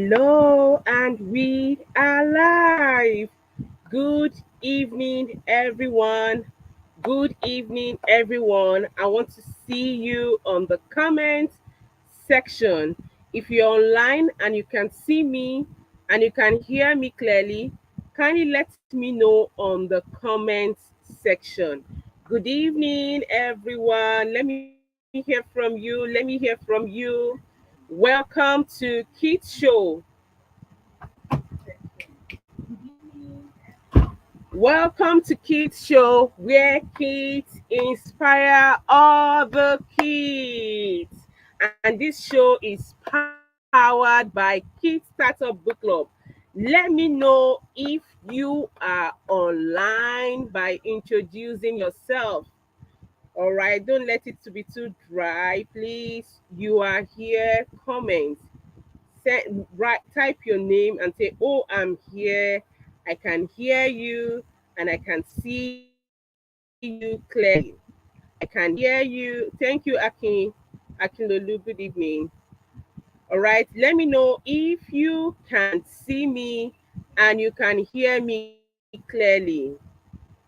Hello, and we are live. Good evening, everyone. Good evening, everyone. I want to see you on the comment section. If you're online and you can see me and you can hear me clearly, kindly let me know on the comment section. Good evening, everyone. Let me hear from you. Let me hear from you. Welcome to Kids Show. Welcome to Kids Show, where kids inspire other kids. And this show is powered by Kids Startup Book Club. Let me know if you are online by introducing yourself. All right, don't let it to be too dry, please. You are here. Comment. Write, type your name and say, "Oh, I'm here. I can hear you and I can see you clearly. I can hear you." Thank you, Akinlolu. Good evening. All right, let me know if you can see me and you can hear me clearly.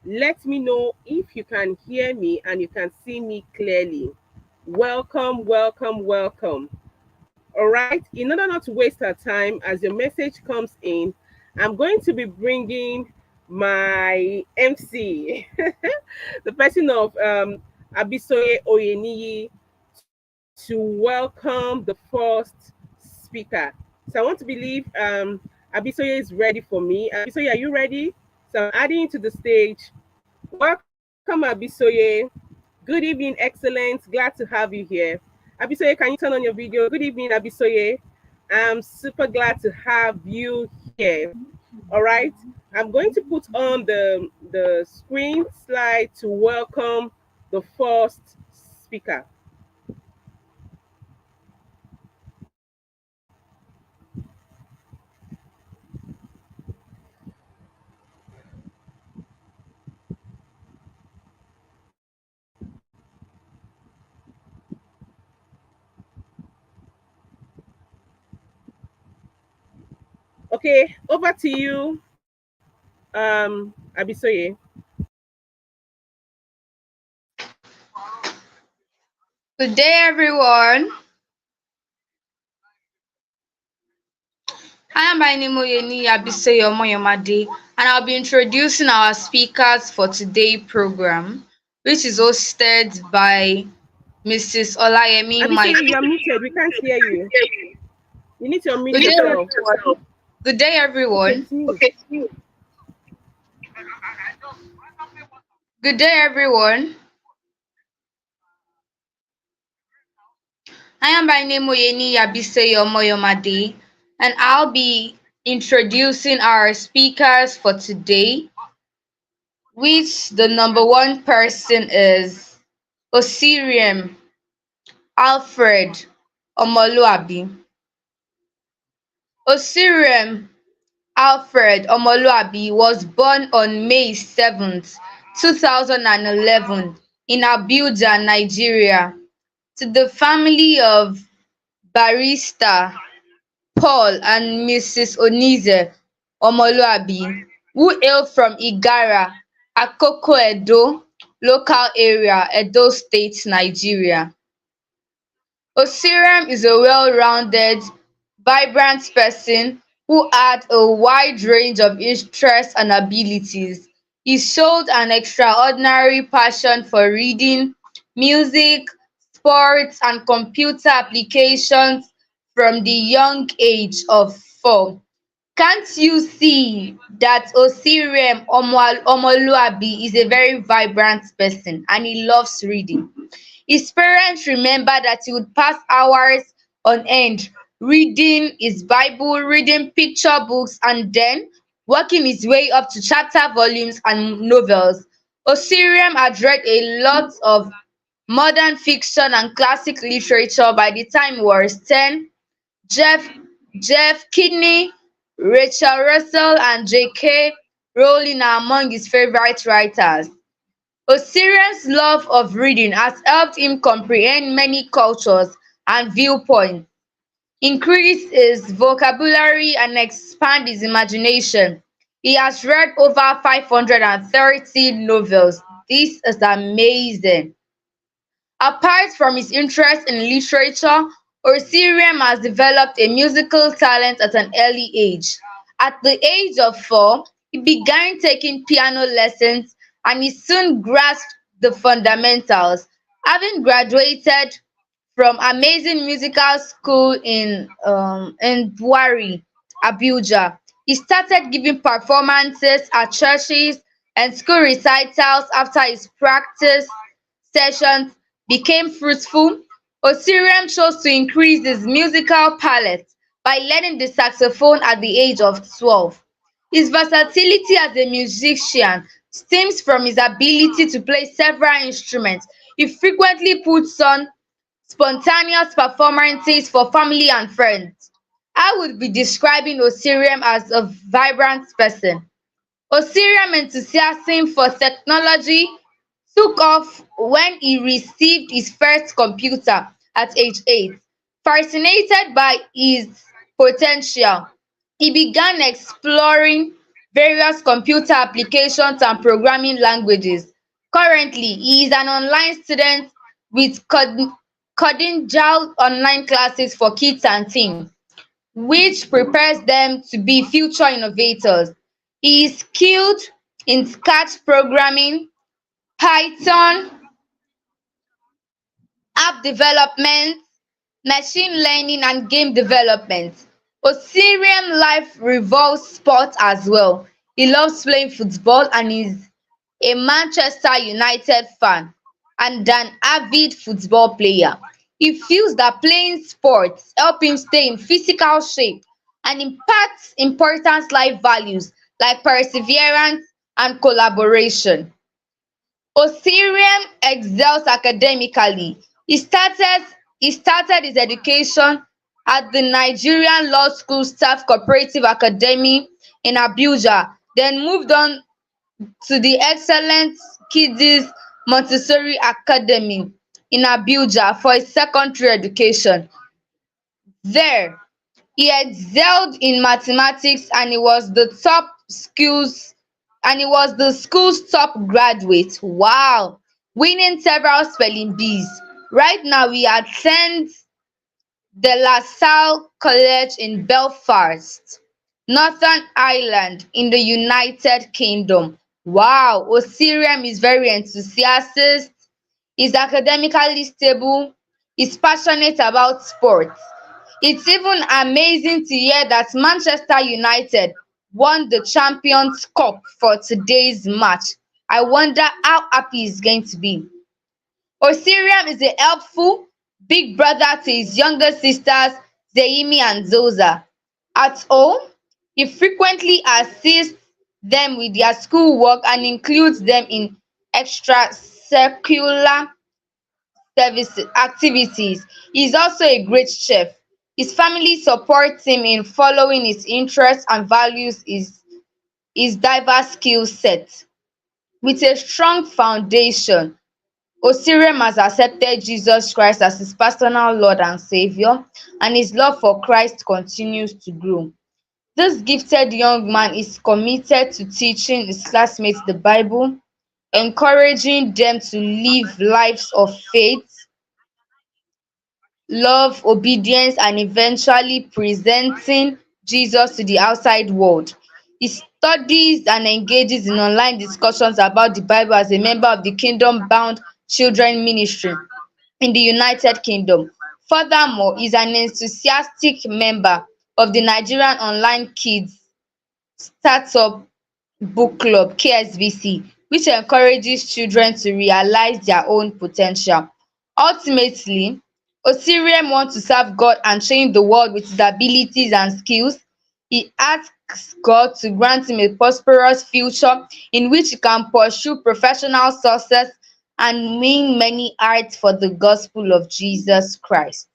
Let me know if you can hear me and you can see me clearly. Welcome, welcome, welcome. All right. In order not to waste our time, as your message comes in, I'm going to be bringing my MC, the person of Abisoye Oyeniyi, to welcome the first speaker. So I want to believe Abisoye is ready for me. Abisoye, are you ready? So I'm adding you to the stage. Welcome, Abisoye. Good evening, excellence. Glad to have you here. Abisoye, can you turn on your video? Good evening, Abisoye. I'm super glad to have you here. All right. I'm going to put on the screen slide to welcome the first speaker. Okay, over to you, Abisoye. Good day, everyone. I am by name Oyeni Abisoye Omoyomade, and I'll be introducing our speakers for today's program, which is hosted by Mrs. Olayemi Mike. Abisoye, you are muted. We can't hear you. You need to unmute Good day, yourself. everyone. Good day, Okay, everyone. it's you. Good day, everyone. I am by name Oyeni Abisoye Omoyomade, and I'll be introducing our speakers for today, which the number one person is Osiriam Alfred Omoluabi. Osiriam Alfred Omoluabi was born on May 7th, 2011 in Abuja, Nigeria, to the family of Barrister Paul and Mrs. Onize Omoluabi, who hail from Igara, Akoko Edo local area, Edo State, Nigeria. Osiriam is a well-rounded, vibrant person who had a wide range of interests and abilities. He showed an extraordinary passion for reading, music, sports, and computer applications from the young age of 4. Can't you see that Osiriam Omoluabi is a very vibrant person and he loves reading? His parents remember that he would pass hours on end reading his Bible, reading picture books, and then working his way up to chapter volumes and novels. Osiriam had read a lot of modern fiction and classic literature by the time he was 10. Jeff Jeff Kidney, Rachel Russell, and J.K. Rowling are among his favorite writers. Osirian's love of reading has helped him comprehend many cultures and viewpoints. increase his vocabulary and expand his imagination. He has read over 530 novels. This is amazing. Apart from his interest in literature, Osiriam has developed a musical talent at an early age. At the age of 4, he began taking piano lessons and he soon grasped the fundamentals. Having graduated from Amazing Musical School in Bwari, Abuja, he started giving performances at churches and school recitals after his practice sessions became fruitful. Osirian chose to increase his musical palette by learning the saxophone at the age of 12. His versatility as a musician stems from his ability to play several instruments. He frequently puts on spontaneous performances for family and friends. I would be describing Osirian as a vibrant person. Osirian enthusiasm for technology took off when he received his first computer at age 8. Fascinated by his potential, he began exploring various computer applications and programming languages. Currently, he is an online student with coding online classes for kids and teens, which prepares them to be future innovators. He is skilled in Scratch programming, Python, app development, machine learning and game development. Osirian life revolves sport as well. He loves playing football and is a Manchester United fan and an avid football player. He feels that playing sports help him stay in physical shape and imparts important life values like perseverance and collaboration. Osirian excels academically. He started his education at the Nigerian Law School Staff Cooperative Academy in Abuja, then moved on to the excellent Kiddies Montessori Academy in Abuja for his secondary education. There, he excelled in mathematics and he was the school's top graduate. Wow! Winning several spelling bees. Right now he attends the La Salle College in Belfast, Northern Ireland in the United Kingdom. Wow! Osiriam is very enthusiastic, is academically stable, is passionate about sports. It's even amazing to hear that Manchester United won the Champions Cup for today's match. I wonder how happy he's going to be. Osiriam is a helpful big brother to his younger sisters Zeimi and Zosa. At home, he frequently assists them with their schoolwork and includes them in extracurricular activities. He is also a great chef. His family supports him in following his interests and values his diverse skill set. With a strong foundation, Osiriam has accepted Jesus Christ as his personal Lord and Savior, and his love for Christ continues to grow. This gifted young man is committed to teaching his classmates the Bible, encouraging them to live lives of faith, love, obedience, and eventually presenting Jesus to the outside world. He studies and engages in online discussions about the Bible as a member of the Kingdom Bound Children Ministry in the United Kingdom. Furthermore, he is an enthusiastic member of the Nigerian Online Kids Startup Book Club (KSBC), which encourages children to realize their own potential. Ultimately, Osiriam wants to serve God and change the world with his abilities and skills. He asks God to grant him a prosperous future in which he can pursue professional success and win many hearts for the gospel of Jesus Christ.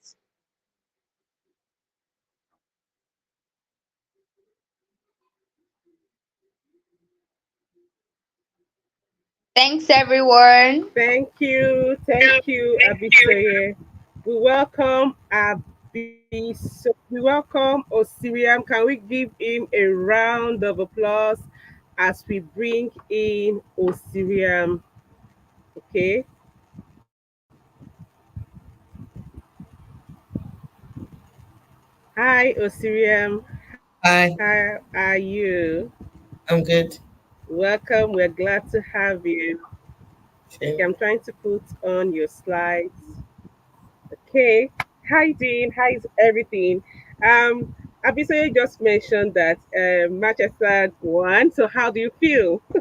Thanks, everyone. Thank you, Abisoye. We welcome So we welcome Osiriam. Can we give him a round of applause as we bring in Osiriam? Okay. Hi, Osiriam. Hi, How are you? I'm good. Welcome. We're glad to have you. Okay, Same. I'm trying to put on your slides. Okay. How you doing? How is everything? Abisoye just mentioned that Manchester won. So how do you feel? I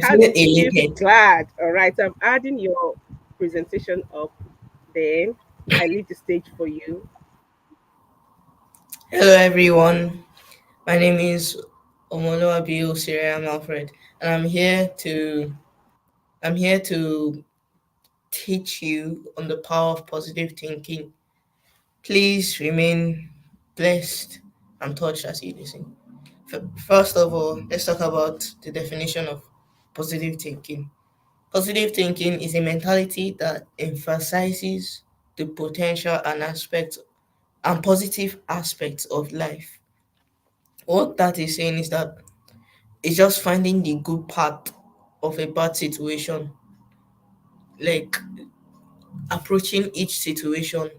How do feel you feel? elated. Glad. All right. So I'm adding your presentation up. Then I leave the stage for you. Hello, everyone. My name is Omoloabiu Siriam Alfred, and I'm here to teach you on the power of positive thinking. Please remain blessed and touched as you listen. First of all, let's talk about the definition of positive thinking. Positive thinking is a mentality that emphasizes the potential and positive aspects of life. What that is saying is that it's just finding the good part of a bad situation, like approaching each situation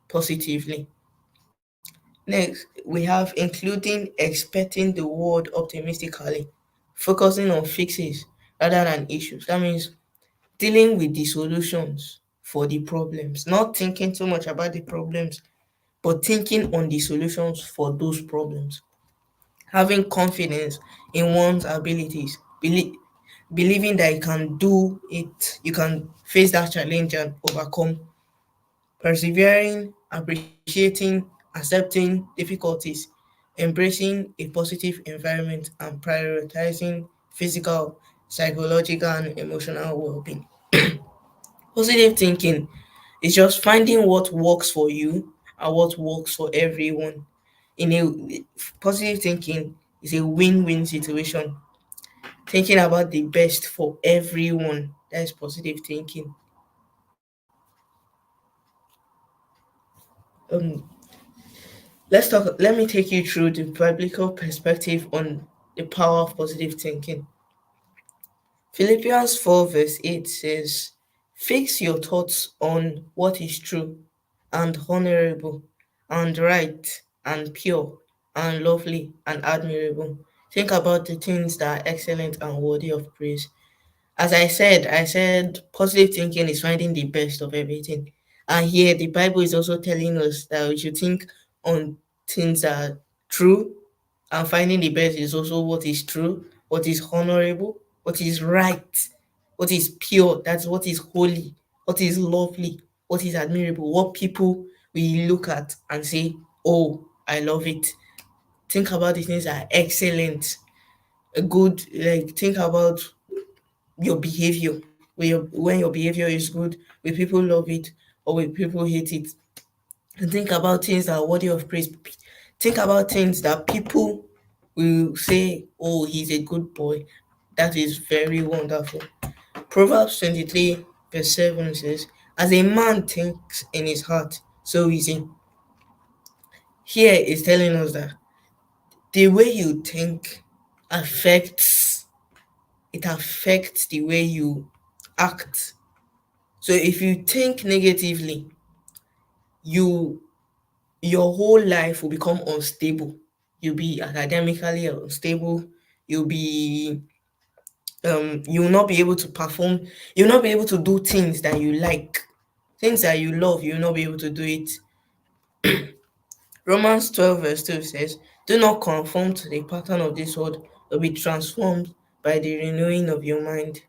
positively. Next, we have including expecting the world optimistically, focusing on fixes rather than issues. That means dealing with the solutions for the problems, not thinking too much about the problems, but thinking on the solutions for those problems. Having confidence in one's abilities, believing that you can do it, you can face that challenge and overcome, persevering, appreciating, accepting difficulties, embracing a positive environment, and prioritizing physical, psychological, and emotional well being. Positive thinking is just finding what works for you and what works for everyone. In a positive thinking is a win-win situation. Thinking about the best for everyone. That is positive thinking. Um, let's talk. Let me take you through the biblical perspective on the power of positive thinking. Philippians 4 verse 8 says, "Fix your thoughts on what is true and honorable and right and pure and lovely and admirable. Think about the things that are excellent and worthy of praise." As I said positive thinking is finding the best of everything. And here the Bible is also telling us that we should think on things that are true, and finding the best is also what is true, what is honorable, what is right, what is pure, that's what is holy, what is lovely, what is admirable, what people will look at and say, "Oh, I love it." Think about the things that are excellent, a good, like think about your behavior. When your behavior is good, will people love it or will people hate it? And think about things that are worthy of praise. Think about things that people will say, "Oh, he's a good boy." That is very wonderful. Proverbs 23 verse 7 says, "As a man thinks in his heart, so is he." Here is telling us that the way you think affects affects the way you act. So if you think negatively, you your whole life will become unstable. You'll be academically unstable. You'll be you'll not be able to perform, you'll not be able to do things that you like, things that you love, you'll not be able to do it. Romans 12 verse 2 says, "Do not conform to the pattern of this world, but be transformed by the renewing of your mind."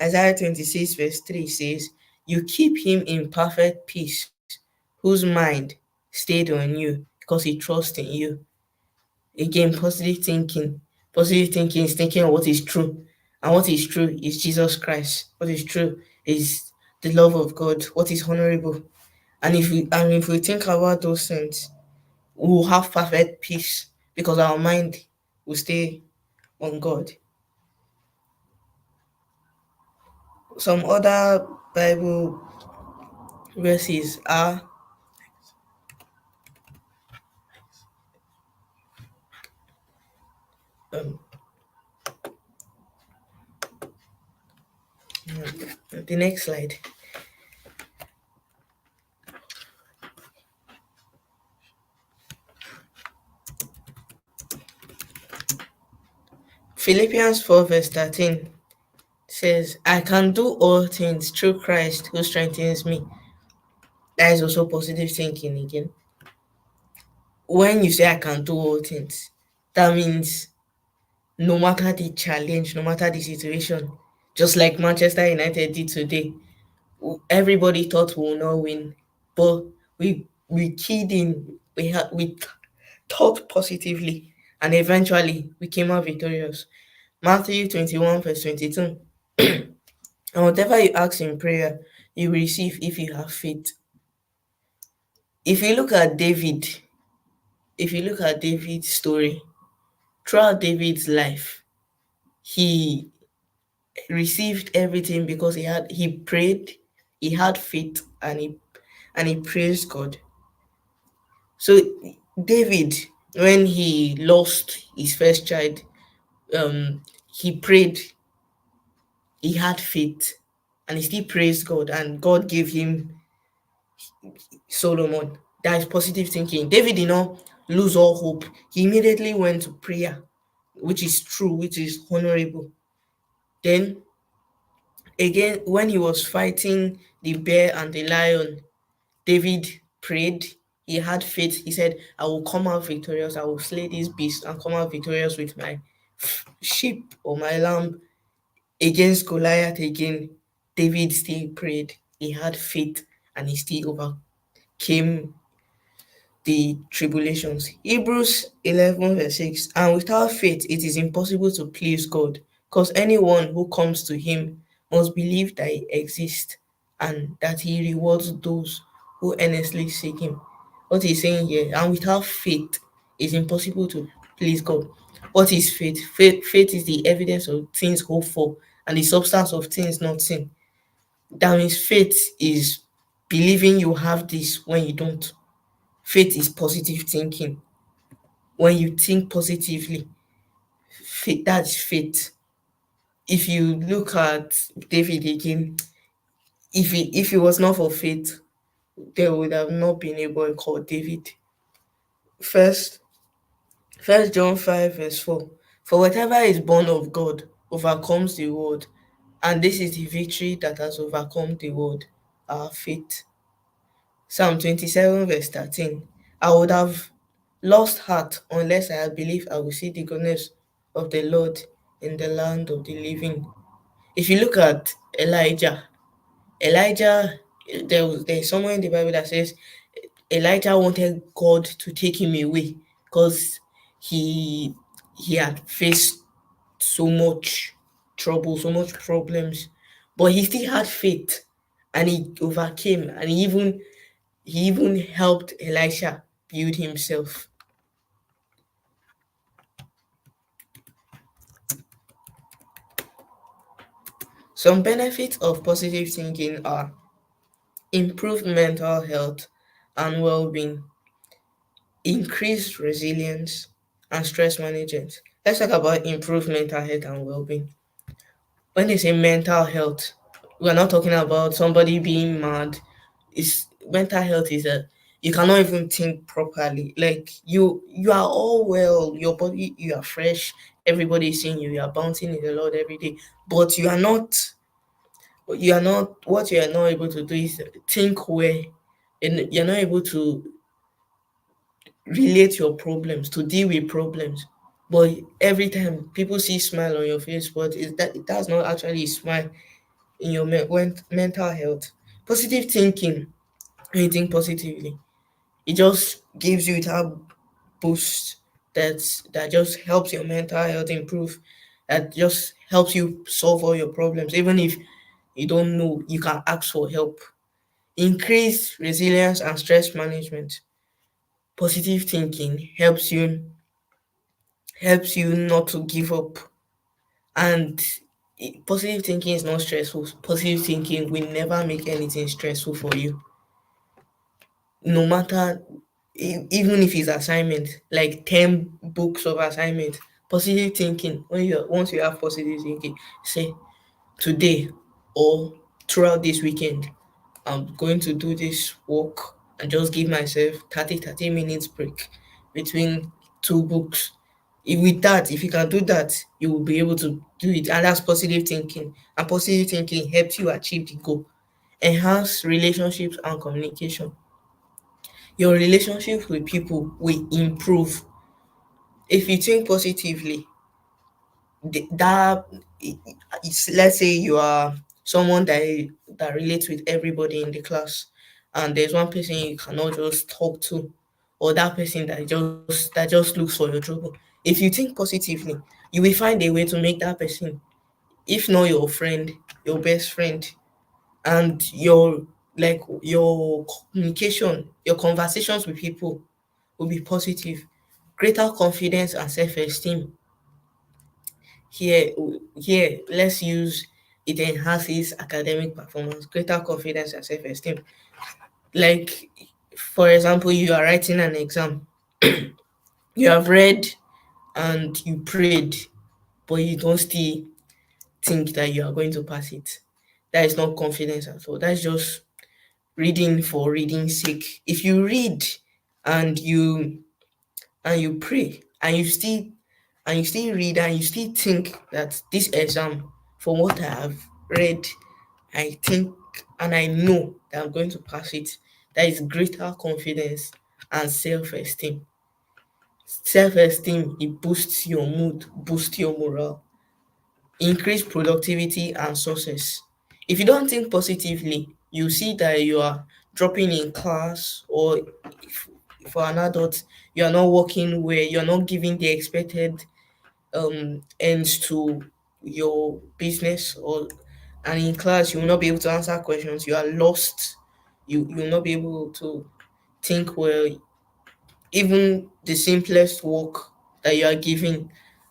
Isaiah 26 verse 3 says, "You keep him in perfect peace, whose mind stayed on you, because he trusts in you." Again, positive thinking. Positive thinking is thinking of what is true. And what is true is Jesus Christ. What is true is the love of God. What is honorable. And if we think about those things, we will have perfect peace because our mind will stay on God. Some other Bible verses are Um, the next slide. Philippians 4 verse 13 says, I can do all things through Christ who strengthens me. That is also positive thinking again. When you say I can do all things, that means no matter the challenge, no matter the situation, just like Manchester United did today, everybody thought we will not win, but we keyed in, we thought positively, and eventually we came out victorious. Matthew 21 verse 22. And whatever you ask in prayer, you will receive if you have faith. If you look at David, if you look at David's story, throughout David's life, he received everything because he prayed, he had faith, and he praised God. So David, when he lost his first child, he prayed, he had faith, and he still praised God, and God gave him Solomon. That is positive thinking. David did not lose all hope. He immediately went to prayer, which is true, which is honorable. Then again, when he was fighting the bear and the lion, David prayed. He had faith. He said, I will come out victorious. I will slay this beast and come out victorious with my sheep or my lamb. Against Goliath again, David still prayed. He had faith and he still overcame the tribulations. Hebrews 11 verse 6. And without faith, it is impossible to please God, because anyone who comes to Him must believe that He exists and that He rewards those who earnestly seek Him. What He's saying here, and without faith, it's impossible to please God. What is faith? Faith is the evidence of things hoped for and the substance of things not seen. That means faith is believing you have this when you don't. Faith is positive thinking. When you think positively, faith, that's faith. If you look at David again, if it was not for faith, there would have not been a boy called David. First, First John 5 verse 4. For whatever is born of God overcomes the world, and this is the victory that has overcome the world, our faith. Psalm 27 verse 13. I would have lost heart unless I had believed I would see the goodness of the Lord in the land of the living. If you look at Elijah, there's somewhere in the Bible that says Elijah wanted God to take him away because he he had faced so much trouble, so much problems, but he still had faith and he overcame, and he even helped Elisha build himself. Some benefits of positive thinking are improved mental health and well-being, increased resilience, and stress management. Let's talk about improved mental health and well-being. When they say mental health, we're not talking about somebody being mad. It's mental health is a you cannot even think properly. Like you are all well, your body, you are fresh, everybody is seeing you, you are bouncing in the Lord every day, but you are not what you are not able to do is think well, and you're not able to relate your problems, to deal with problems. But every time people see smile on your face, but that's not actually a smile in your mental health. Positive thinking, when you think positively, it just gives you that boost that just helps your mental health improve, that just helps you solve all your problems. Even if you don't know, you can ask for help. Increase resilience and stress management. Positive thinking helps you not to give up. And positive thinking is not stressful. Positive thinking will never make anything stressful for you. No matter, even if it's assignment, like 10 books of assignment, Positive thinking, when you once you have positive thinking, say today or throughout this weekend, I'm going to do this work and just give myself 30 minutes break between two books. If with that, if you can do that, you will be able to do it. And that's positive thinking. And positive thinking helps you achieve the goal. Enhance relationships and communication. Your relationship with people will improve. If you think positively, that let's say you are someone that relates with everybody in the class, and there's one person you cannot just talk to, or that person that just looks for your trouble. If you think positively, you will find a way to make that person, if not your friend, your best friend. And your communication, your conversations with people will be positive. Greater confidence and self-esteem. Here, let's use it enhances academic performance, greater confidence and self-esteem. Like, for example, you are writing an exam. You have read and you prayed, but you don't still think that you are going to pass it. That is not confidence at all. That's just reading for reading's sake. If you read and you pray and you still read and you still think that this exam, from what I have read, I think and I know that I'm going to pass it. That is greater confidence and self-esteem. Self-esteem, it boosts your mood, boosts your morale, increase productivity and success. If you don't think positively, you see that you are dropping in class, or if, for an adult, you are not working where you're not giving the expected ends to your business, or and in class you will not be able to answer questions, you are lost, you will not be able to think well. Even the simplest work that you are given,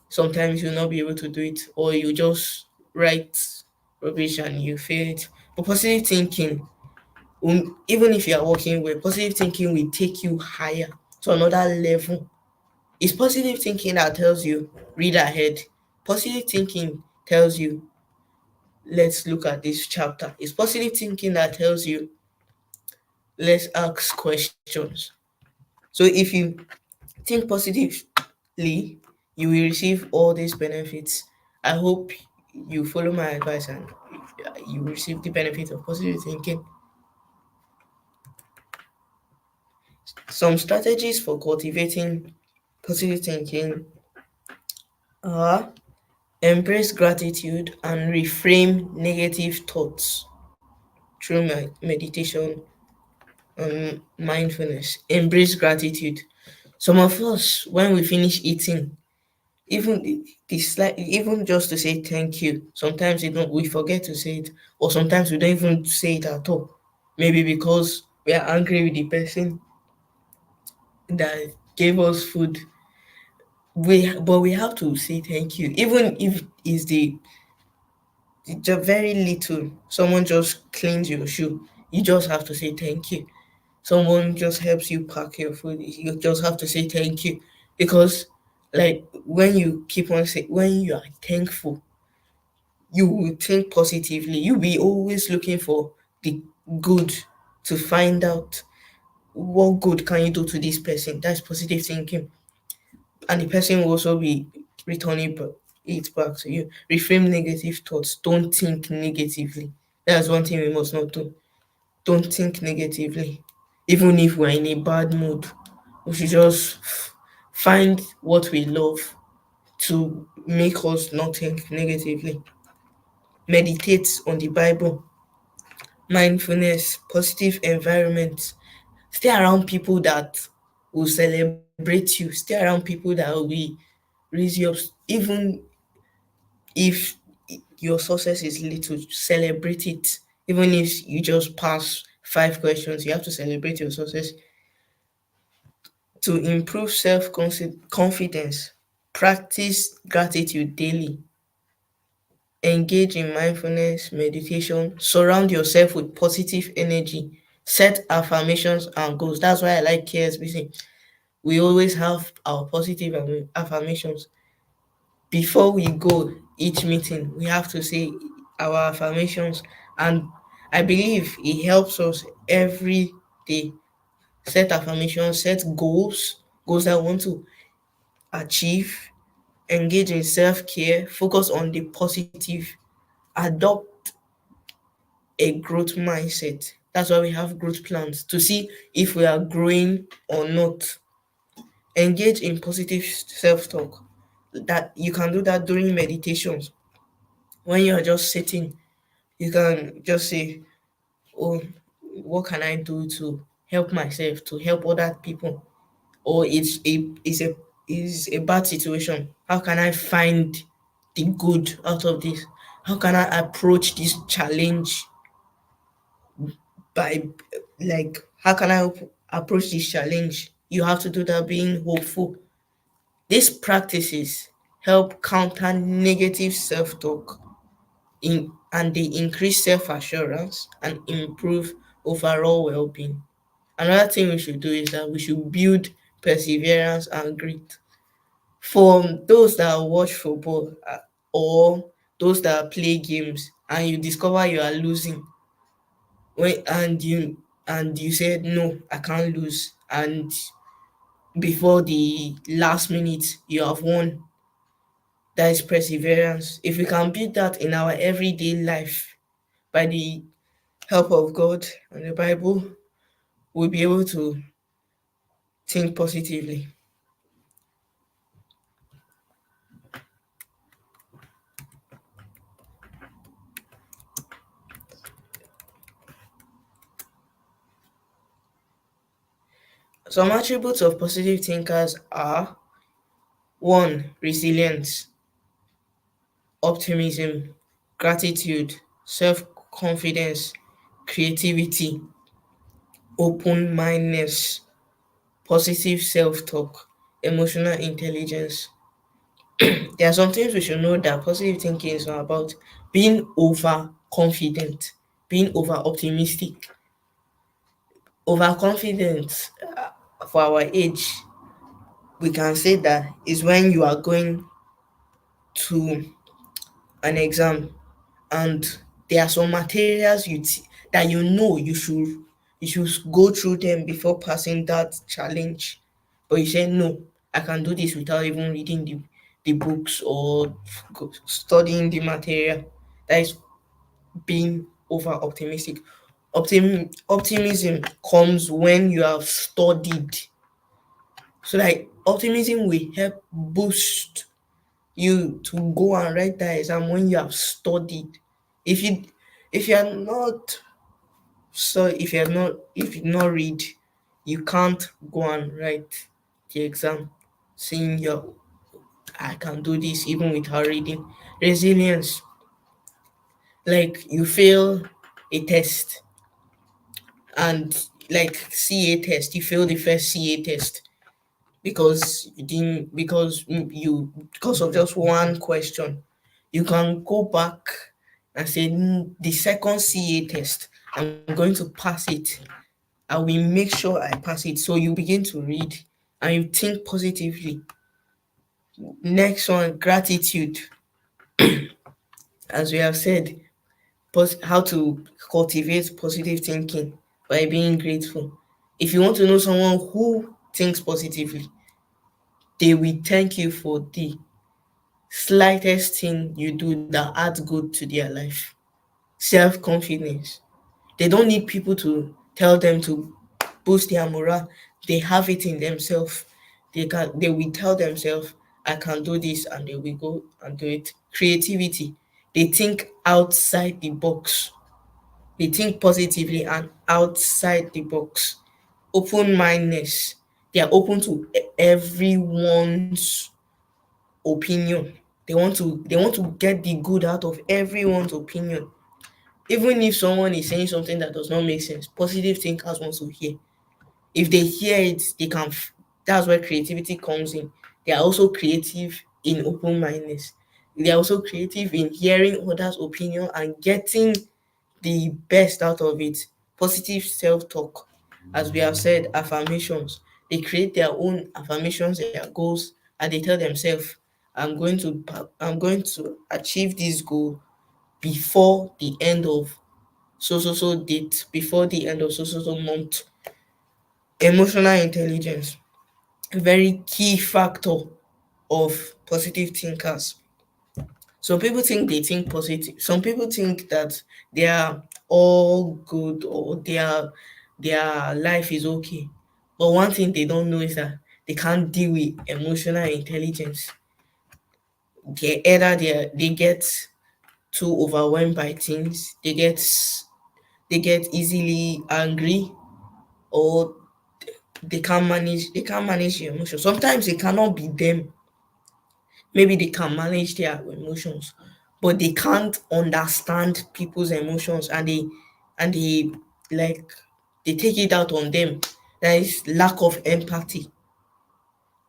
sometimes you'll not be able to do it, or you just write rubbish and you fail it. But positive thinking, even if you are working well, positive thinking will take you higher to another level. It's positive thinking that tells you read ahead. Positive thinking tells you let's look at this chapter. It's positive thinking that tells you let's ask questions. So if you think positively, you will receive all these benefits. I hope you follow my advice and you receive the benefit of positive thinking. Some strategies for cultivating positive thinking are: embrace gratitude and reframe negative thoughts through meditation and mindfulness. Embrace gratitude. Some of us, when we finish eating, even even just to say thank you, sometimes we forget to say it, or sometimes we don't even say it at all. Maybe because we are angry with the person that gave us food. We have to say thank you, even if it's just very little. Someone just cleans your shoe, you just have to say thank you. Someone just helps you pack your food, you just have to say thank you. Because, like, when you keep on saying, when you are thankful, you will think positively. You'll be always looking for the good, to find out what good can you do to this person. That's positive thinking. And the person will also be returning it back to you. Reframe negative thoughts. Don't think negatively. That's one thing we must not do. Don't think negatively. Even if we're in a bad mood, we should just find what we love to make us not think negatively. Meditate on the Bible, mindfulness, positive environment. Stay around people that will celebrate you. Stay around people that will be raise you up. Even if your success is little, celebrate it. Even if you just pass 5 questions, you have to celebrate your success. To improve self confidence, practice gratitude daily. Engage in mindfulness, meditation, surround yourself with positive energy, set affirmations and goals. That's why I like KSBC. We always have our positive affirmations. Before we go each meeting, we have to say our affirmations, and I believe it helps us every day. Set affirmations, set goals that we want to achieve, engage in self-care, focus on the positive, adopt a growth mindset. That's why we have growth plans to see if we are growing or not. Engage in positive self-talk. That you can do that during meditations. When you are just sitting, you can just say, "Oh, what can I do to help myself, to help other people?" Or it's a bad situation. How can I find the good out of this? How can I approach this challenge by like how can I approach this challenge? You have to do that being hopeful. These practices help counter negative self-talk and they increase self-assurance and improve overall well-being. Another thing we should do is that we should build perseverance and grit. For those that watch football or those that play games and you discover you are losing, when you said no, I can't lose, and before the last minute you have won. That is perseverance. If we can build that in our everyday life by the help of God and the Bible, we'll be able to think positively. Some attributes of positive thinkers are: one, resilience, optimism, gratitude, self confidence, creativity, open mindedness, positive self talk, emotional intelligence. There are some things we should know that positive thinking is not about being overconfident, being over optimistic. Overconfident for our age, we can say that is when you are going to an exam and there are some materials that you know you should go through them before passing that challenge, but you say no, I can do this without even reading the books or studying the material. That is being over optimistic. Optimism comes when you have studied. So like optimism will help boost you to go and write that exam when you have studied. If you if you are not if you not read, you can't go and write the exam saying your I can do this even without reading. Resilience, like you fail a test and like CA test, you fail the first CA test because you didn't because of just one question. You can go back and say, The second CA test, I'm going to pass it. I will make sure I pass it." So you begin to read and you think positively. Next one, gratitude. As we have said, how to cultivate positive thinking by being grateful. If you want to know someone who thinks positively, they will thank you for the slightest thing you do that adds good to their life. Self confidence. They don't need people to tell them to boost their morale. They have it in themselves. They will tell themselves, I can do this, and they will go and do it. Creativity. They think outside the box. They think positively and outside the box. Open mindedness. They are open to everyone's opinion. They want to get the good out of everyone's opinion. Even if someone is saying something that does not make sense, positive thinkers want to hear. If they hear it, that's where creativity comes in. They are also creative in open mindedness. They are also creative in hearing others' opinion and getting the best out of it. Positive self talk, as we have said, affirmations. They create their own affirmations, their goals, and they tell themselves, I'm going to achieve this goal before the end of so date, before the end of so month. Emotional intelligence, a very key factor of positive thinkers. Some people think they think positive. Some people think that they are all good, or their life is okay. But one thing they don't know is that they can't deal with emotional intelligence. They get too overwhelmed by things. They get easily angry, or they can't manage their emotions. Sometimes it cannot be them. Maybe they can manage their emotions, but they can't understand people's emotions, and they like they take it out on them. There is lack of empathy.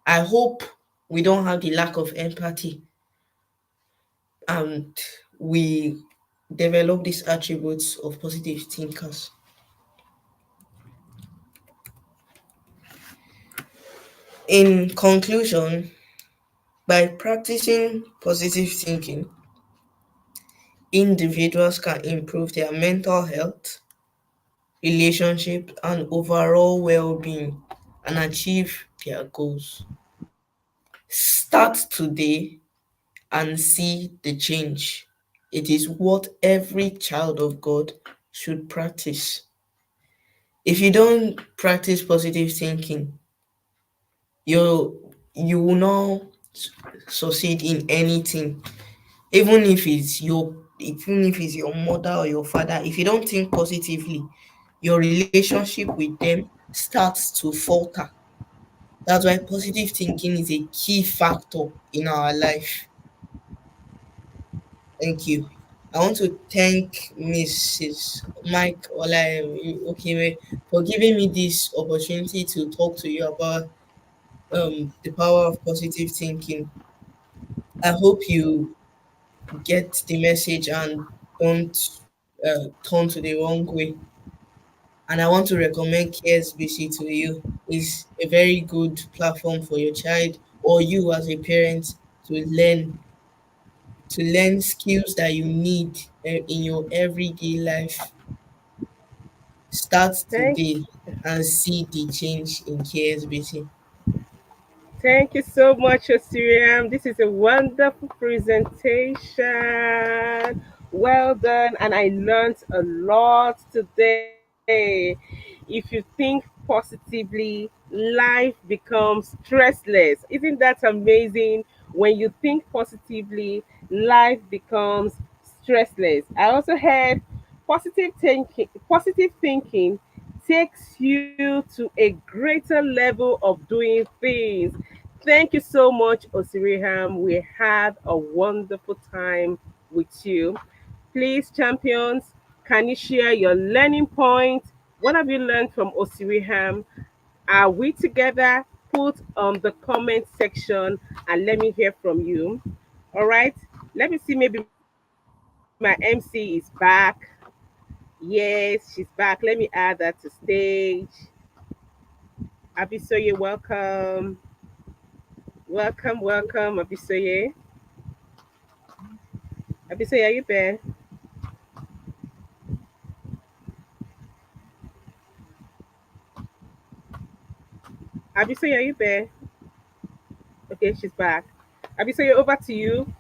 I hope we don't have the lack of empathy, and we develop these attributes of positive thinkers. In conclusion, by practicing positive thinking, individuals can improve their mental health, relationship, and overall well-being, and achieve their goals. Start today and see the change. It is what every child of God should practice. If you don't practice positive thinking, you will not succeed in anything. Even if it's your mother or your father, if you don't think positively, your relationship with them starts to falter. That's why positive thinking is a key factor in our life. Thank you. I want to thank Mrs. Mike-Okhimhe for giving me this opportunity to talk to you about the power of positive thinking. I hope you get the message and don't turn to the wrong way. And I want to recommend KSBC to you. It's a very good platform for your child or you as a parent to learn skills that you need in your everyday life. Start Thank today and see the change in KSBC. Thank you so much, Osiriam. This is a wonderful presentation. Well done, and I learned a lot today. If you think positively, life becomes stressless. Isn't that amazing? When you think positively, life becomes stressless. I also heard positive thinking takes you to a greater level of doing things. Thank you so much, Osiriham. We had a wonderful time with you. Please, champions, can you share your learning points? What have you learned from Osiriham? Are we together? Put on the comment section and let me hear from you. All right. Let me see. Maybe my MC is back. Yes, she's back. Let me add that to stage. Abisoye, welcome. Welcome, Abisoye. Abisoye, are you there? Abisoye, are you there? Okay, she's back. Abisoye, over to you.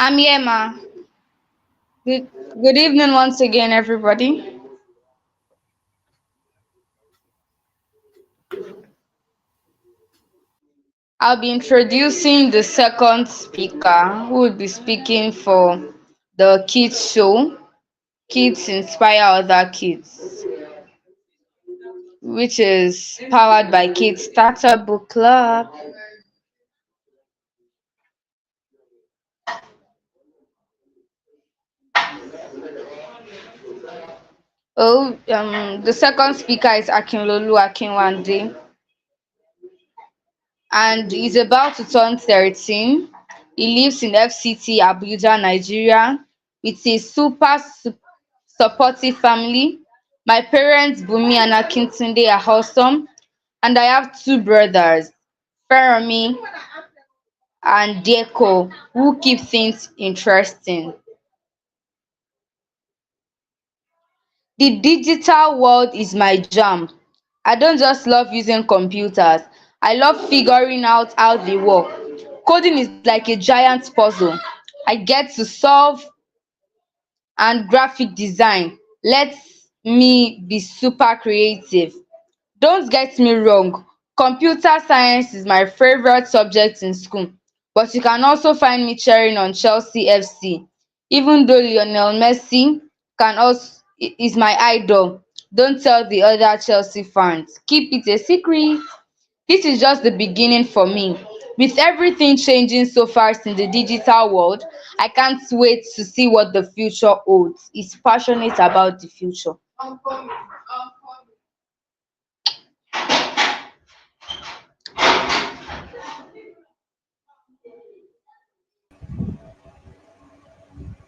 I'm here, ma. Good, good evening once again, everybody. I'll be introducing the second speaker who will be speaking for the kids show, Kids Inspire Other Kids, which is powered by Kids Starter Book Club. The second speaker is Akinlolu Akinwande, and he's about to turn 13. He lives in FCT, Abuja, Nigeria. with a supportive family. My parents, Bumi and Akintunde, are awesome, and I have two brothers, Feranmi and Deko, who keep things interesting. The digital world is my jam. I don't just love using computers, I love figuring out how they work. Coding is like a giant puzzle I get to solve, and graphic design lets me be super creative. Don't get me wrong, computer science is my favourite subject in school, but you can also find me cheering on Chelsea FC. Even though Lionel Messi can also is my idol, don't tell the other Chelsea fans, keep it a secret. This is just the beginning for me. With everything changing so fast in the digital world, I can't wait to see what the future holds. He's passionate about the future.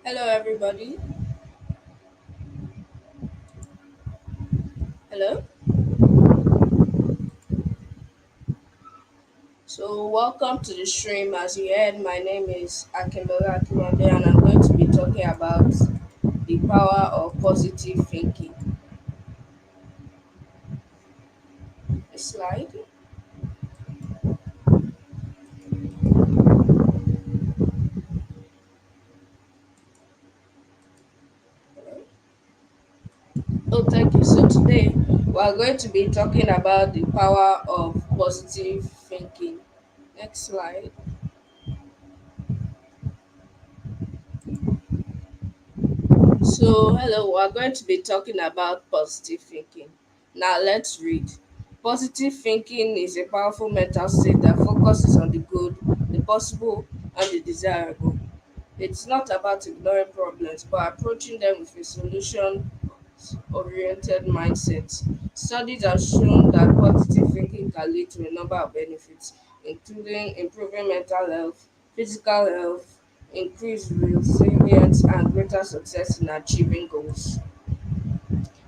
Hello, everybody. Hello. So, welcome to the stream. As you heard, my name is Mike-Okhimhe, and I'm going to be talking about the power of positive thinking. A slide. Oh, thank you. So, today we are going to be talking about the power of positive thinking. Next slide. So, hello, we're going to be talking about positive thinking. Now, let's read. Positive thinking is a powerful mental state that focuses on the good, the possible, and the desirable. It's not about ignoring problems, but approaching them with a solution oriented mindset. Studies have shown that positive thinking can lead to a number of benefits, including improving mental health, physical health, increased resilience, and greater success in achieving goals.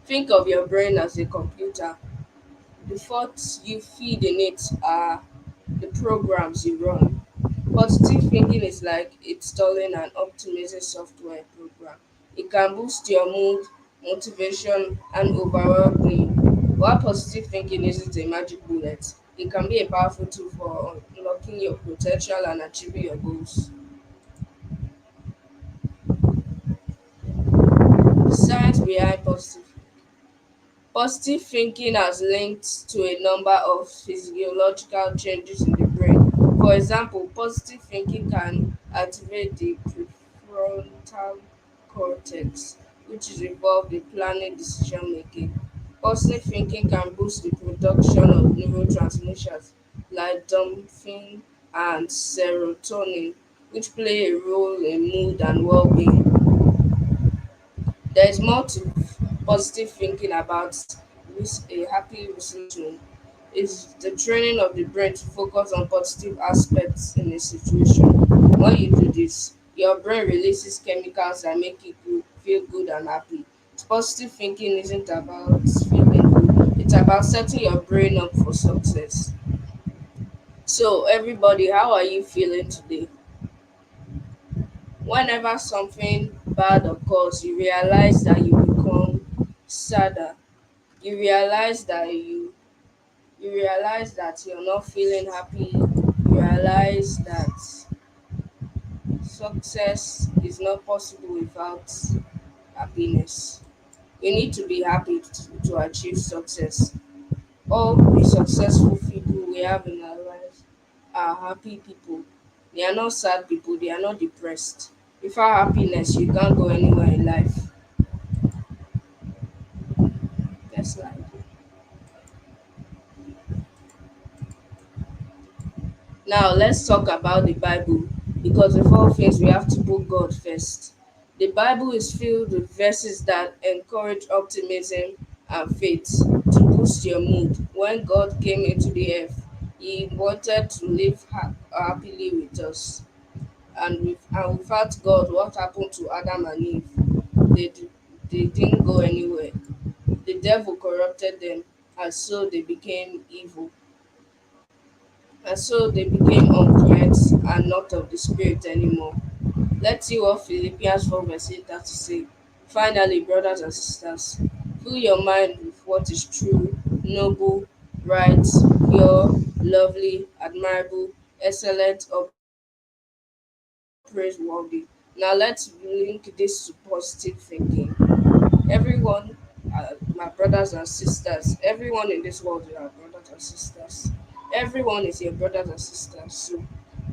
Think of your brain as a computer. The thoughts you feed in it are the programs you run. Positive thinking is like installing an optimizing software program. It can boost your mood, motivation, and overall being. While positive thinking isn't a magic bullet, it can be a powerful tool for unlocking your potential and achieving your goals. The science behind positive thinking has linked to a number of physiological changes in the brain. For example, positive thinking can activate the prefrontal cortex, which is involved in planning decision making. Positive thinking can boost the production of neurotransmitters like dopamine and serotonin, which play a role in mood and well being. There is more to positive thinking about a happy resolution. Is the training of the brain to focus on positive aspects in a situation. When you do this, your brain releases chemicals that make you feel good and happy. Positive thinking isn't about feeling good, it's about setting your brain up for success. So, everybody, how are you feeling today? Whenever something bad occurs, you realize that you become sadder. You realize that you realize that you're not feeling happy. You realize that success is not possible without happiness. You need to be happy to achieve success. All the successful people we have in our lives are happy people. They are not sad people, they are not depressed. Without happiness, you can't go anywhere in life. That's life. Now let's talk about the Bible because of all things we have to put God first. The Bible is filled with verses that encourage optimism and faith to boost your mood. When God came into the earth, He wanted to live happily with us. and without God, what happened to Adam and Eve? They d- they didn't go anywhere. The devil corrupted them, and so they became evil. And so they became uncleansed and not of the spirit anymore. Let's see what Philippians 4 verse 8 has to say. Finally, brothers and sisters, fill your mind with what is true, noble, right, pure, lovely, admirable, excellent, or praiseworthy. Now let's link this to positive thinking. Everyone, my brothers and sisters, everyone in this world is our brothers and sisters. Everyone is your brothers and sisters. So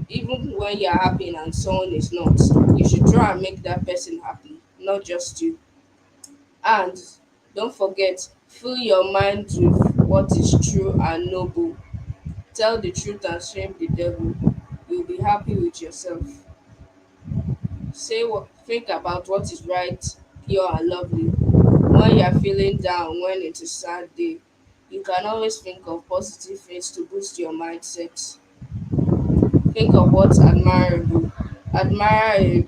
even when you're happy and someone is not, you should try and make that person happy, not just you. And don't forget, fill your mind with what is true and noble. Tell the truth and shame the devil. You'll be happy with yourself. Think about what is right, pure, and lovely. When you're feeling down, when it's a sad day, you can always think of positive things to boost your mindset. Think of what's admirable. Admire a,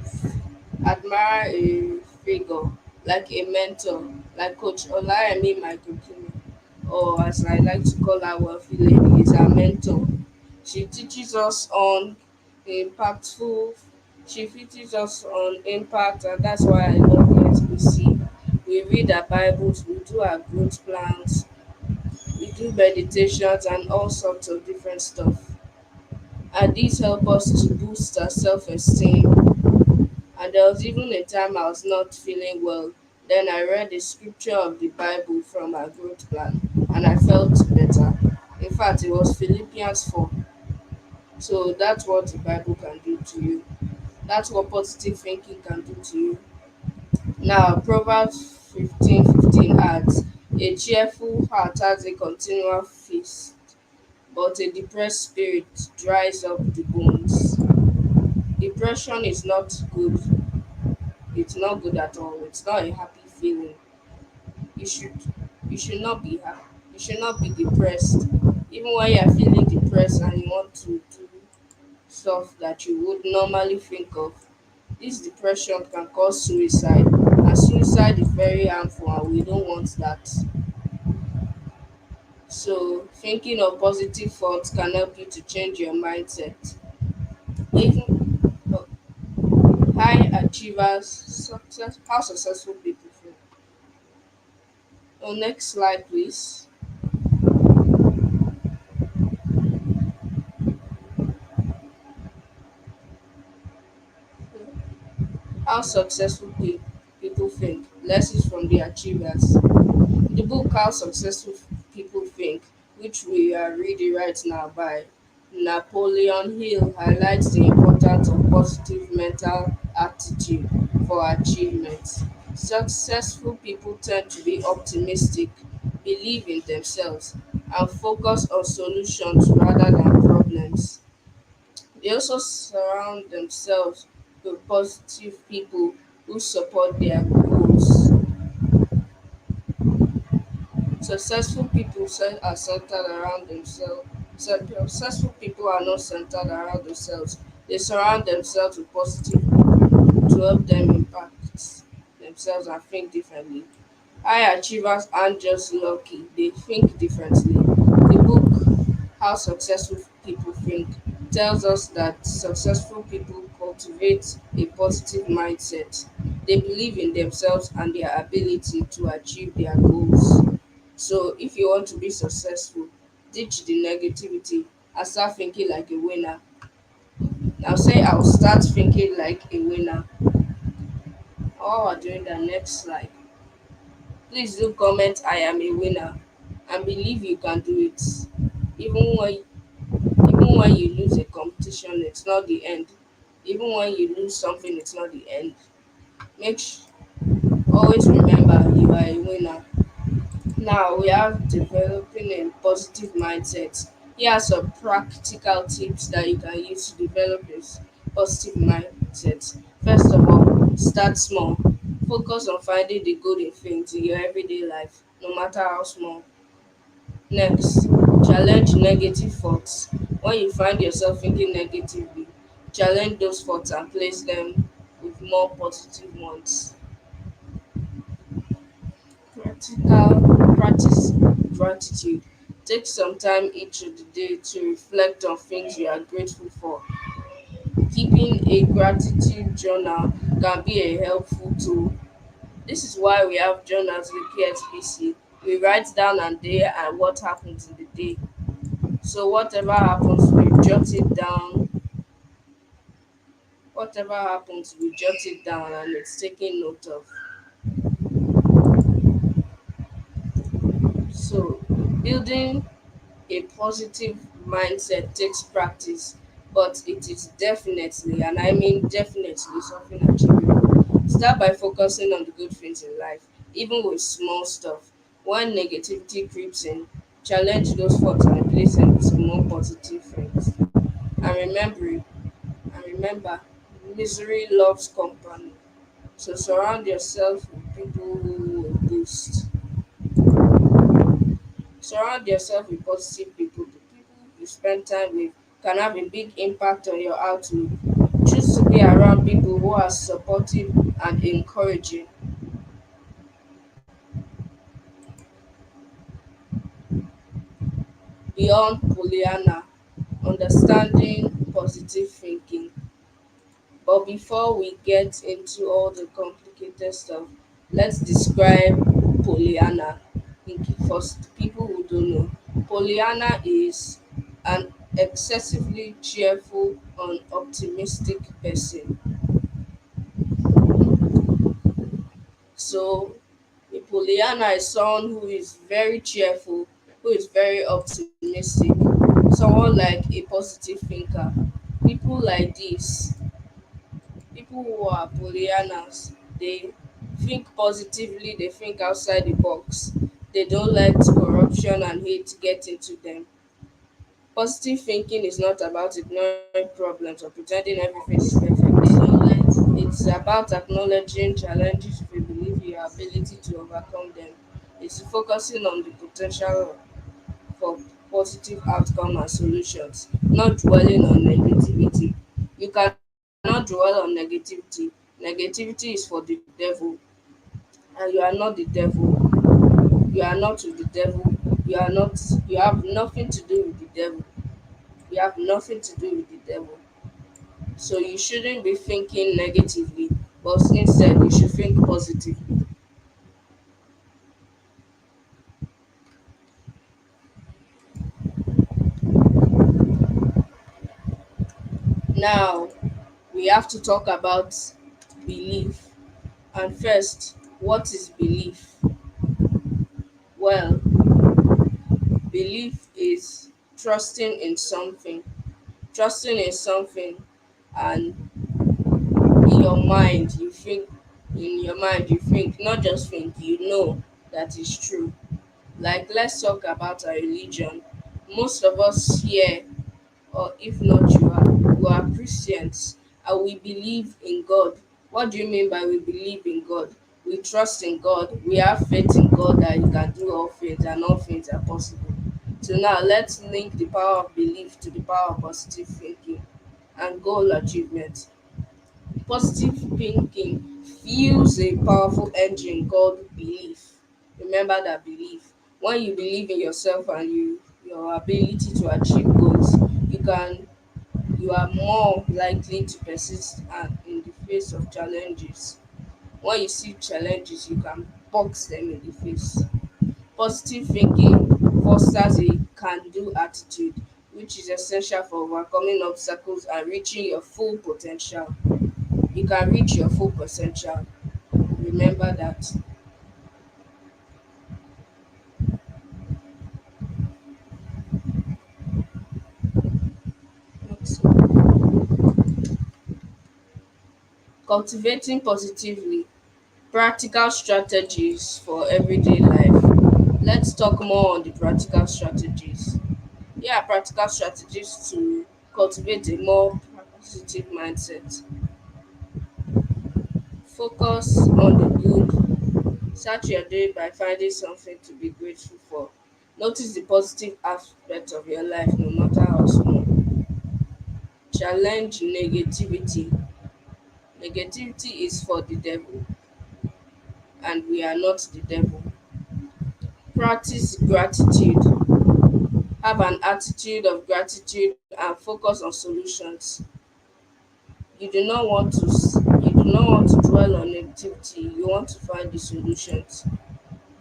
admire a figure, like a mentor, like Coach Olayemi Mike-Okhimhe, or as I like to call her wealthy lady, is our mentor. She teaches us on impactful. She teaches us on impact, and that's why I love the SBC. We read our Bibles, we do our growth plans, we do meditations, and all sorts of different stuff. And these help us to boost our self-esteem. And there was even a time I was not feeling well. Then I read the scripture of the Bible from our growth plan, and I felt better. In fact, it was Philippians 4. So that's what the Bible can do to you. That's what positive thinking can do to you. Now, Proverbs 15:15 adds, a cheerful heart has a continual feast, but a depressed spirit dries up the bones. Depression is not good. It's not good at all. It's not a happy feeling. You should you should not be happy. You should not be depressed. Even when you are feeling depressed and you want to do stuff that you would normally think of, this depression can cause suicide, and suicide is very harmful, and we don't want that. So, thinking of positive thoughts can help you to change your mindset. Even high achievers, how successful people feel. So, next slide, please. How successful people think. Lessons from the achievers. The book How Successful People Think, which we are reading right now by Napoleon Hill, highlights the importance of positive mental attitude for achievement. Successful people tend to be optimistic, believe in themselves, and focus on solutions rather than problems. They also surround themselves with positive people who support their goals. Successful people are centered around themselves. Successful people are not centered around themselves. They surround themselves with positive people to help them impact themselves and think differently. High achievers aren't just lucky, they think differently. The book, How Successful People Think, tells us that successful people cultivate a positive mindset. They believe in themselves and their ability to achieve their goals. So, if you want to be successful, ditch the negativity and start thinking like a winner. Now, say, I'll start thinking like a winner. While we're doing the next slide, please do comment I am a winner and believe you can do it. Even when even when you lose a competition, it's not the end. Even when you lose something, it's not the end. Make sh- Always remember you are a winner. Now we have developing a positive mindset. Here are some practical tips that you can use to develop a positive mindset. First of all, start small. Focus on finding the good in things in your everyday life, no matter how small. Next, challenge negative thoughts. When you find yourself thinking negatively, challenge those thoughts and place them with more positive ones. Practical practice gratitude. Take some time each of the day to reflect on things you are grateful for. Keeping a gratitude journal can be a helpful tool. This is why we have journals with KSBC. We write down and day and what happens in the day. So whatever happens, we jot it down and it's taken note of. So building a positive mindset takes practice, but it is definitely, and I mean definitely, something achievable. Start by focusing on the good things in life, even with small stuff. When negativity creeps in, challenge those thoughts and replace them with some more positive things. And remember, misery loves company. So surround yourself with positive people. The people you spend time with can have a big impact on your outlook. Choose to be around people who are supportive and encouraging. Beyond Pollyanna, understanding positive thinking. But before we get into all the complicated stuff, let's describe Pollyanna. For people who don't know, Pollyanna is an excessively cheerful and optimistic person. So, a Pollyanna is someone who is very cheerful, who is very optimistic, someone like a positive thinker. People like this, people who are Pollyannas, they think positively, they think outside the box. They don't let corruption and hate get into them. Positive thinking is not about ignoring problems or pretending everything is perfect. It's about acknowledging challenges if you believe your ability to overcome them. It's focusing on the potential for positive outcome and solutions, not dwelling on negativity. You cannot dwell on negativity. Negativity is for the devil, and you are not the devil. You are not with the devil. You have nothing to do with the devil. You have nothing to do with the devil. So you shouldn't be thinking negatively, but instead you should think positively. Now we have to talk about belief. And first, what is belief? Well, belief is trusting in something. Trusting in something, and in your mind you think, not just think, you know that is true. Like, let's talk about our religion. Most of us here, or if not you are, we are Christians and we believe in God. What do you mean by we believe in God? We trust in God. We have faith in God that He can do all things and all things are possible. So now let's link the power of belief to the power of positive thinking and goal achievement. Positive thinking fuels a powerful engine called belief. Remember that belief. When you believe in yourself and your ability to achieve goals, you can you are more likely to persist and in the face of challenges. When you see challenges, you can box them in the face. Positive thinking fosters a can-do attitude, which is essential for overcoming obstacles and reaching your full potential. You can reach your full potential. Remember that. Cultivating positively. Practical strategies for everyday life. Let's talk more on the practical strategies. Here are practical strategies to cultivate a more positive mindset. Focus on the good. Start your day by finding something to be grateful for. Notice the positive aspect of your life, no matter how small. Challenge negativity. Negativity is for the devil, and we are not the devil. Practice gratitude. Have an attitude of gratitude and focus on solutions. You do not want to dwell on negativity. You want to find the solutions.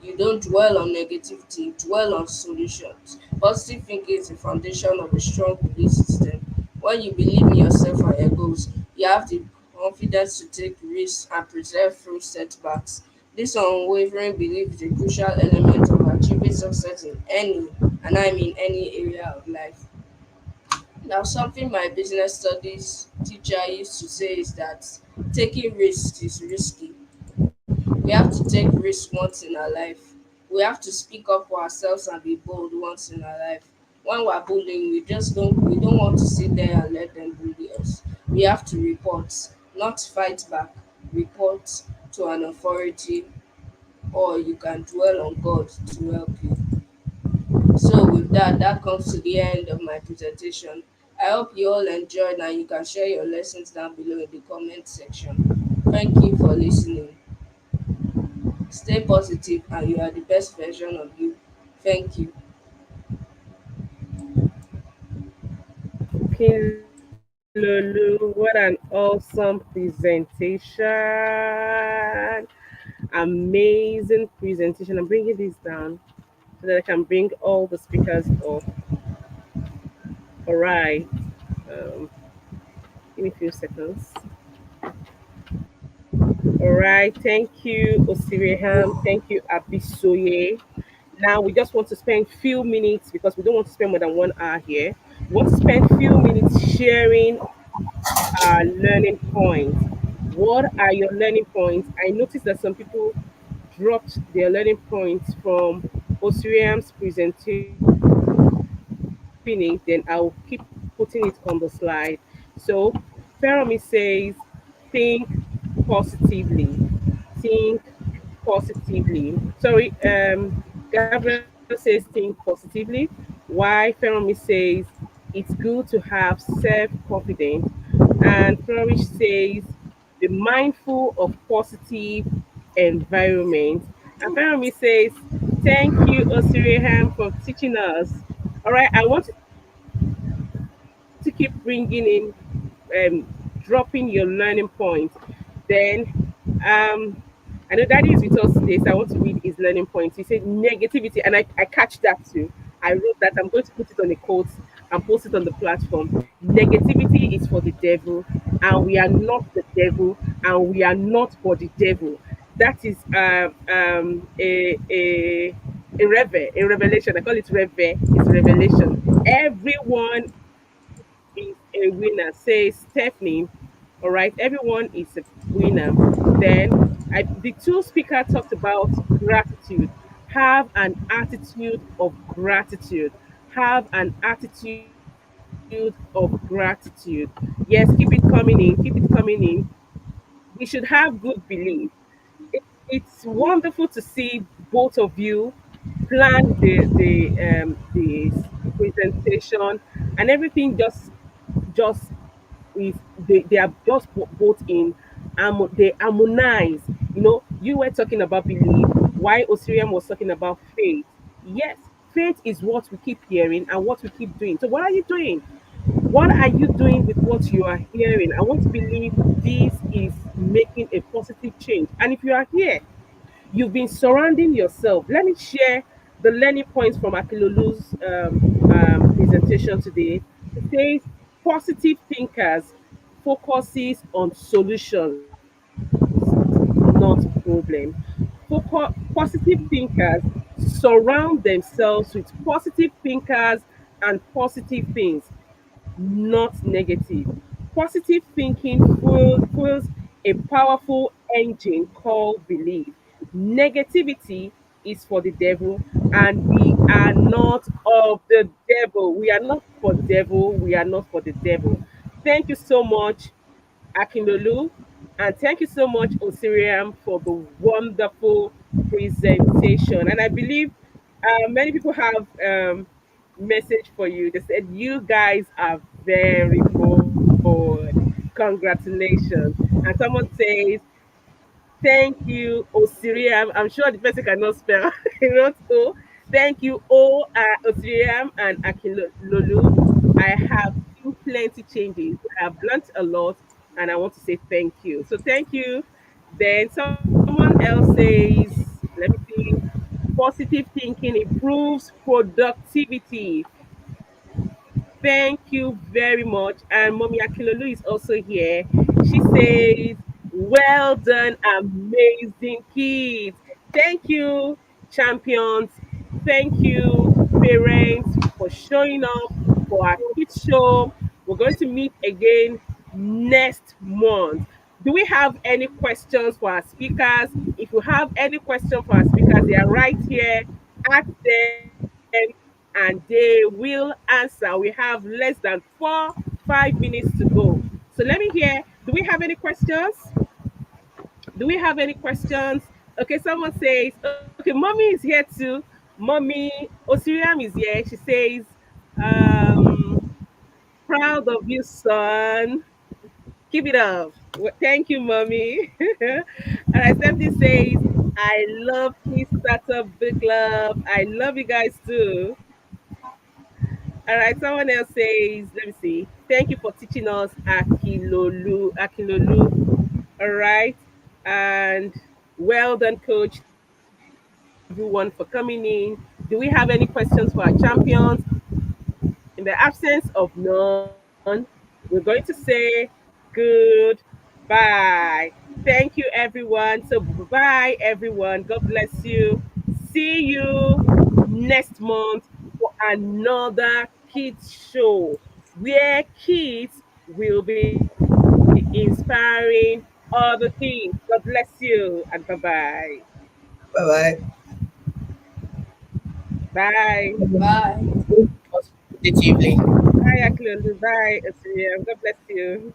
You don't dwell on negativity, dwell on solutions. Positive thinking is the foundation of a strong belief system. When you believe in yourself and your goals, you have the confidence to take risks and persevere through setbacks. This unwavering belief is a crucial element of achieving success in any, and I mean any area of life. Now, something my business studies teacher used to say is that taking risks is risky. We have to take risks once in our life. We have to speak up for ourselves and be bold once in our life. When we're bullying, we don't want to sit there and let them bully us. We have to report, not fight back. Report to an authority, or you can dwell on God to help you. So with that, that comes to the end of my presentation. I hope you all enjoyed and you can share your lessons down below in the comment section. Thank you for listening. Stay positive and you are the best version of you. Thank you. Lulu, what an awesome presentation. Amazing presentation. I'm bringing this down so that I can bring all the speakers up. All right. Um, Give me a few seconds. All right. Thank you, Osiriham. Thank you, Abisoye. Now we just want to spend few minutes because we don't want to spend more than 1 hour here. We want to spend few minutes sharing our learning points. What are your learning points? I noticed that some people dropped their learning points from Osiriam's presentation. Finish, then I'll keep putting it on the slide. So Fermi says, think positively. Think positively. Sorry, Gabriel says think positively. Why Fermi says it's good to have self-confidence. And Flourish says be mindful of positive environment. And Fermi says, thank you, Osiriham, for teaching us. All right, I want to keep bringing in, dropping your learning points. Then, um, I know Daddy is with us today, so I want to read his learning points. He said negativity, and I catch that too. I wrote that. I'm going to put it on a quote and post it on the platform. Negativity is for the devil, and we are not the devil, and we are not for the devil. That is a revelation. I call it reve. It's revelation. Everyone is a winner. Say Stephanie. All right, everyone is a winner. Then the two speaker talked about gratitude. Have an attitude of gratitude. Have an attitude of gratitude. Yes, keep it coming in. Keep it coming in. We should have good belief. It's wonderful to see both of you plan the presentation and everything just is they are just both in they harmonize. You were talking about belief, why Osirian was talking about faith. Yes, faith is what we keep hearing and what we keep doing. So what are you doing? What are you doing with what you are hearing? I want to believe this is making a positive change. And if you are here, you've been surrounding yourself. Let me share the learning points from Akilolu's presentation today. It says positive thinkers focuses on solutions, not problem. Positive thinkers surround themselves with positive thinkers and positive things, not negative. Positive thinking fuels a powerful engine called belief. Negativity is for the devil, and we are not of the devil. We are not for devil. We are not for the devil. Thank you so much, Akinlolu, and thank you so much, Osiriam, for the wonderful presentation. And I believe many people have message for you. They said you guys are very bold. Congratulations. And someone says, thank you, Osiriam. I'm sure the person cannot spell. Not O. Thank you, Osiriam and Akinlolu. I have seen plenty changes. I have learnt a lot, and I want to say thank you. So thank you. Then someone else says, let me see, positive thinking improves productivity. Thank you very much. And Mommy Akilolu is also here. She says, well done, amazing kids. Thank you, champions. Thank you, parents, for showing up for our kids show. We're going to meet again next month. Do we have any questions for our speakers? If you have any question for our speakers, they are right here. Ask them and they will answer. We have less than 5 minutes to go. So let me hear. Do we have any questions? Do we have any questions? Okay, someone says, okay, mommy is here too. Mommy Osiriam is here. She says, um, proud of you, son. Keep it up. Thank you, mommy. All right, Stephanie says, I love Kids Startup Book Club. I love you guys too. All right, someone else says, let me see. Thank you for teaching us Akilolu. Akilolu. All right. And well done, coach. Thank you, everyone, for coming in. Do we have any questions for our champions? In the absence of none, we're going to say goodbye. Thank you, everyone. So, bye, everyone. God bless you. See you next month for another kids show where kids will be inspiring other things. God bless you and bye bye. Bye bye. Bye. Bye. Positively. Bye, Aklolu. Bye, Asiriam. God bless you.